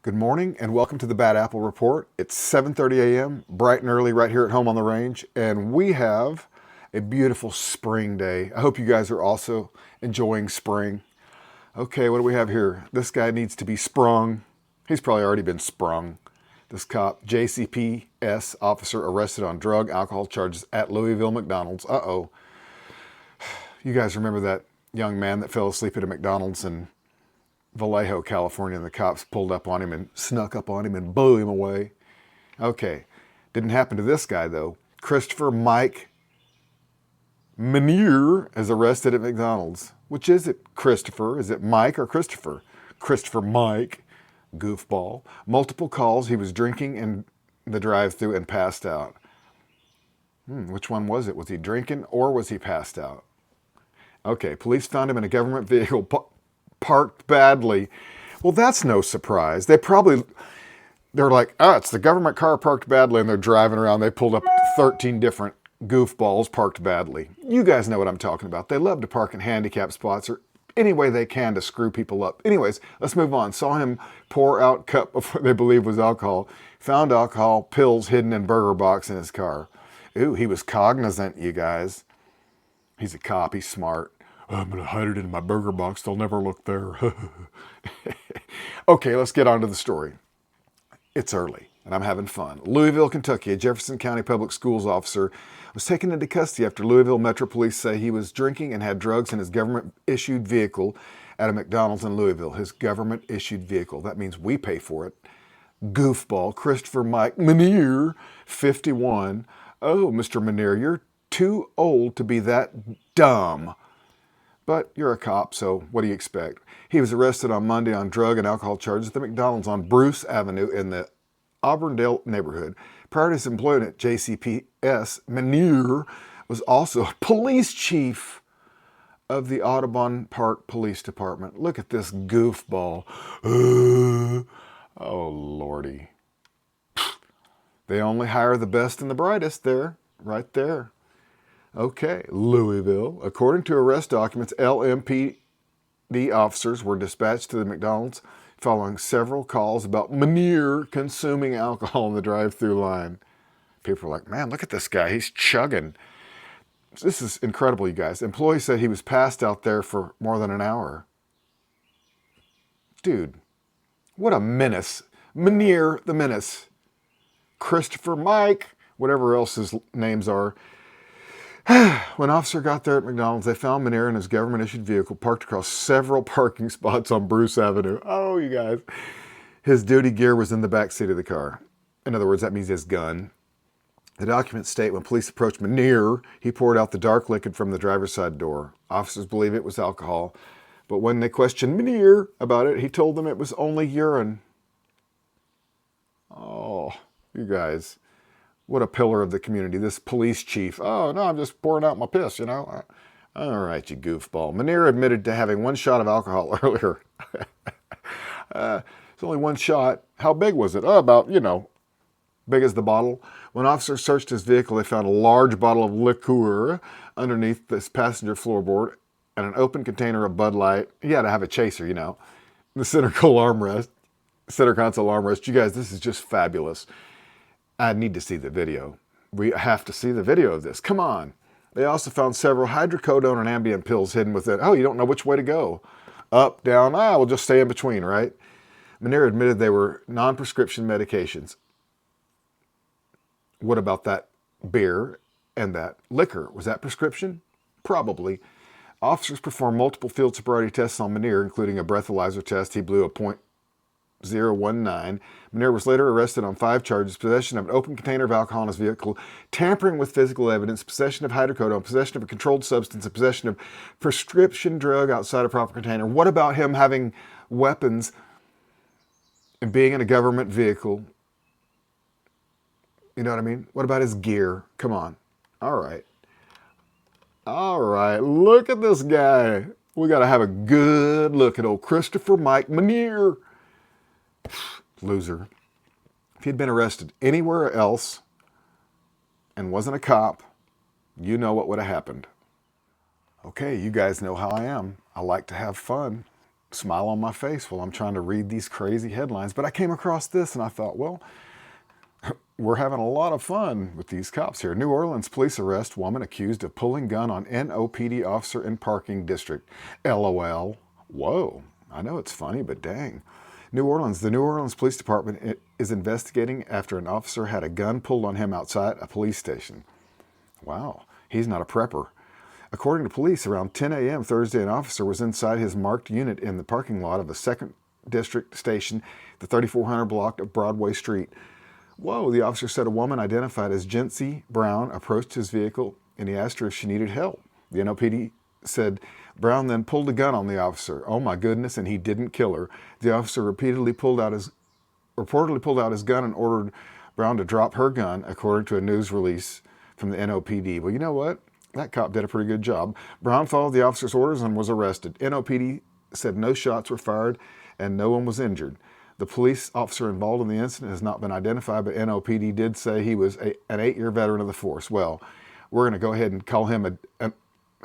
Good morning and welcome to the Bad Apple Report. It's 7:30 a.m., bright and early right here at home on the range, and we have a beautiful spring day. I hope you guys are also enjoying spring. Okay, what do we have here? This guy needs to be sprung. He's probably already been sprung. This cop, JCPS officer, arrested on drug, alcohol charges at Louisville McDonald's. Uh-oh. You guys remember that young man that fell asleep at a McDonald's in Vallejo, California, and the cops pulled up on him and snuck up on him and blew him away? Okay, didn't happen to this guy though. Christopher Mike Menier is arrested at McDonald's. Which is it, Christopher? Is it Mike or Christopher? Christopher Mike, goofball. Multiple calls. He was drinking in the drive-thru and passed out. Which one was it? Was he drinking or was he passed out? Okay, police found him in a government vehicle parked badly. Well, that's no surprise. They're like, it's the government car parked badly, and they're driving around. They pulled up 13 different goofballs parked badly. You guys know what I'm talking about. They love to park in handicap spots or any way they can to screw people up. Anyways, let's move on. Saw him pour out cup of what they believe was alcohol. Found alcohol, pills hidden in burger box in his car. Ooh, he was cognizant, you guys. He's a cop. He's smart. I'm going to hide it in my burger box. They'll never look there. Okay, let's get on to the story. It's early, and I'm having fun. Louisville, Kentucky, a Jefferson County Public Schools officer was taken into custody after Louisville Metro Police say he was drinking and had drugs in his government-issued vehicle at a McDonald's in Louisville. His government-issued vehicle. That means we pay for it. Goofball, Christopher Mike Menier, 51. Oh, Mr. Menier, you're too old to be that dumb. But you're a cop, so what do you expect? He was arrested on Monday on drug and alcohol charges at the McDonald's on Bruce Avenue in the Auburndale neighborhood. Prior to his employment at JCPS, Menier was also a police chief of the Audubon Park Police Department. Look at this goofball. Oh, Lordy. They only hire the best and the brightest there, right there. Okay, Louisville. According to arrest documents, LMPD officers were dispatched to the McDonald's following several calls about Menier consuming alcohol in the drive-thru line. People are like, man, look at this guy. He's chugging. This is incredible, you guys. Employees said he was passed out there for more than an hour. Dude, what a menace. Menier the menace. Christopher Mike, whatever else his names are. When officer got there at McDonald's, they found Menier in his government-issued vehicle parked across several parking spots on Bruce Avenue. Oh, you guys. His duty gear was in the back seat of the car. In other words, that means his gun. The documents state when police approached Menier, he poured out the dark liquid from the driver's side door. Officers believe it was alcohol, but when they questioned Menier about it, he told them it was only urine. Oh, you guys. What a pillar of the community, this police chief. Oh, no, I'm just pouring out my piss, you know. All right, you goofball. Menier admitted to having one shot of alcohol earlier. It's only one shot. How big was it? Oh, about, big as the bottle. When officers searched his vehicle, they found a large bottle of liqueur underneath this passenger floorboard and an open container of Bud Light. He had to have a chaser, The center console armrest. You guys, this is just fabulous. I need to see the video. We have to see the video of this. Come on. They also found several hydrocodone and Ambien pills hidden within. Oh, you don't know which way to go. Up, down, we'll just stay in between, right? Menier admitted they were non-prescription medications. What about that beer and that liquor? Was that prescription? Probably. Officers performed multiple field sobriety tests on Menier, including a breathalyzer test. He blew a .019. Menier was later arrested on 5 charges: possession of an open container of alcohol in his vehicle, tampering with physical evidence, possession of hydrocodone, possession of a controlled substance, and possession of prescription drug outside a proper container. What about him having weapons and being in a government vehicle? You know what I mean? What about his gear? Come on. All right. Look at this guy. We got to have a good look at old Christopher Mike Menier. Loser. If he'd been arrested anywhere else and wasn't a cop, you know what would have happened. Okay, you guys know how I am. I like to have fun. smile on my face while I'm trying to read these crazy headlines. But I came across this and I thought, well, we're having a lot of fun with these cops here. New Orleans police arrest woman accused of pulling gun on NOPD officer in parking district. LOL. Whoa. I know it's funny, but dang. New Orleans. The New Orleans Police Department is investigating after an officer had a gun pulled on him outside a police station. Wow. He's not a prepper. According to police, around 10 a.m. Thursday, an officer was inside his marked unit in the parking lot of a 2nd District station, the 3400 block of Broadway Street. Whoa, the officer said a woman identified as Jency Brown approached his vehicle and he asked her if she needed help. The NOPD said Brown then pulled a gun on the officer. Oh my goodness, and he didn't kill her. The officer reportedly pulled out his gun and ordered Brown to drop her gun, according to a news release from the NOPD. Well, you know what? That cop did a pretty good job. Brown followed the officer's orders and was arrested. NOPD said no shots were fired and no one was injured. The police officer involved in the incident has not been identified, but NOPD did say he was an 8-year veteran of the force. Well, we're going to go ahead and call him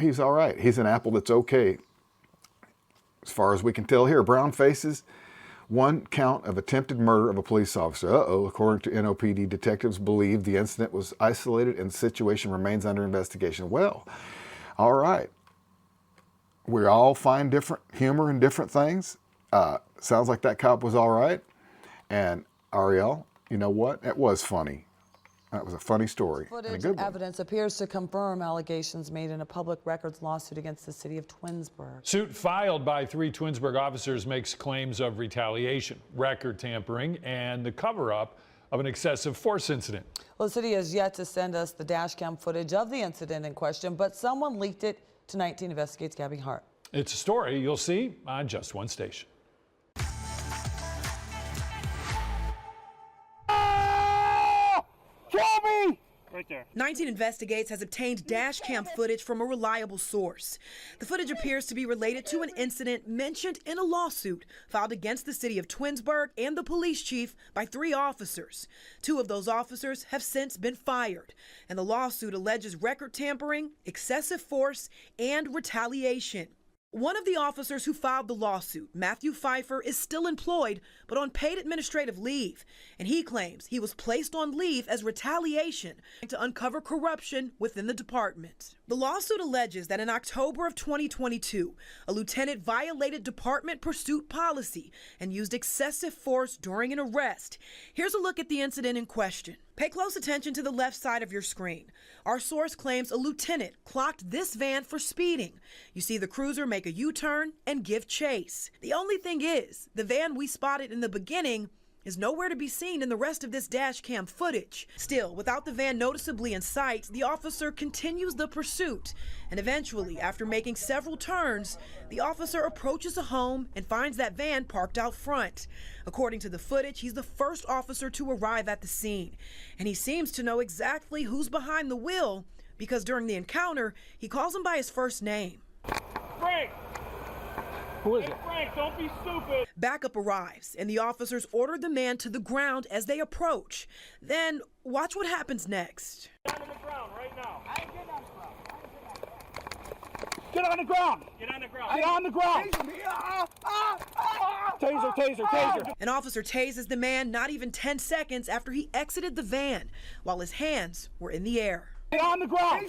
he's all right. He's an apple that's okay. As far as we can tell here, Brown faces 1 count of attempted murder of a police officer. According to NOPD, detectives believe the incident was isolated and the situation remains under investigation. Well, all right. We all find different humor in different things. Sounds like that cop was all right. And Ariel, you know what? It was funny. That was a funny story. Footage and a good one. evidence appears to confirm allegations made in a public records lawsuit against the city of Twinsburg. Suit filed by 3 Twinsburg officers makes claims of retaliation, record tampering, and the cover-up of an excessive force incident. Well, the city has yet to send us the dash cam footage of the incident in question, but someone leaked it to 19 Investigates' Gabby Hart. It's a story you'll see on Just One Station. Right there. 19 Investigates has obtained dash cam footage from a reliable source. The footage appears to be related to an incident mentioned in a lawsuit filed against the city of Twinsburg and the police chief by 3 officers. 2 of those officers have since been fired, and the lawsuit alleges record tampering, excessive force, and retaliation. One of the officers who filed the lawsuit, Matthew Pfeiffer, is still employed, but on paid administrative leave. And he claims he was placed on leave as retaliation to uncover corruption within the department. The lawsuit alleges that in October of 2022, a lieutenant violated department pursuit policy and used excessive force during an arrest. Here's a look at the incident in question. Pay close attention to the left side of your screen. Our source claims a lieutenant clocked this van for speeding. You see the cruiser make a U-turn and give chase. The only thing is, the van we spotted in the beginning is nowhere to be seen in the rest of this dash cam footage. Still, without the van noticeably in sight, the officer continues the pursuit. And eventually, after making several turns, the officer approaches a home and finds that van parked out front. According to the footage, he's the first officer to arrive at the scene. And he seems to know exactly who's behind the wheel because during the encounter, he calls him by his first name. Frank! Who is Hey, it? Frank, don't be stupid! Backup arrives, and the officers order the man to the ground as they approach. Then, watch what happens next. Get on the ground right now. Get on the ground! Get on the ground! Get on the ground! Taser, taser, taser! An officer tases the man not even 10 seconds after he exited the van, while his hands were in the air. Get on the ground!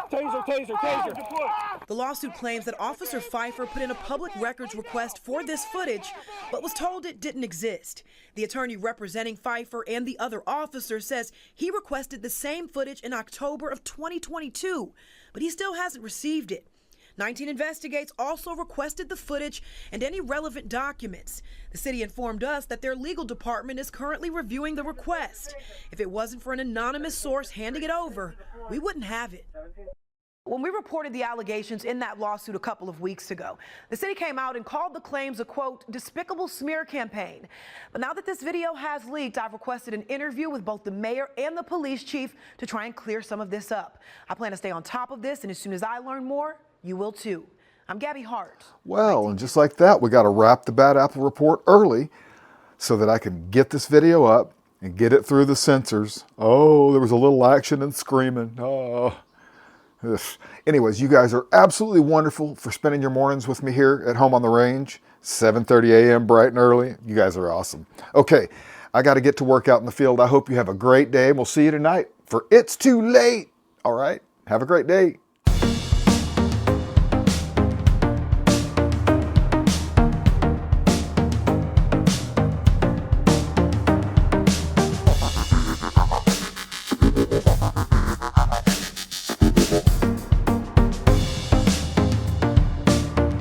Taser, taser, taser! The lawsuit claims that Officer Pfeiffer put in a public records request for this footage, but was told it didn't exist. The attorney representing Pfeiffer and the other officer says he requested the same footage in October of 2022, but he still hasn't received it. 19 Investigates also requested the footage and any relevant documents. The city informed us that their legal department is currently reviewing the request. If it wasn't for an anonymous source handing it over, we wouldn't have it. When we reported the allegations in that lawsuit a couple of weeks ago, the city came out and called the claims a, quote, despicable smear campaign. But now that this video has leaked, I've requested an interview with both the mayor and the police chief to try and clear some of this up. I plan to stay on top of this, and as soon as I learn more, you will too. I'm Gabby Hart. Well, and just like that, we got to wrap the Bad Apple Report early so that I can get this video up and get it through the censors. Oh, there was a little action and screaming. Oh, Ugh. Anyways, you guys are absolutely wonderful for spending your mornings with me here at home on the range. 7:30 a.m. bright and early. You guys are awesome. Okay, I got to get to work out in the field. I hope you have a great day. We'll see you tonight for It's Too Late. All right, have a great day.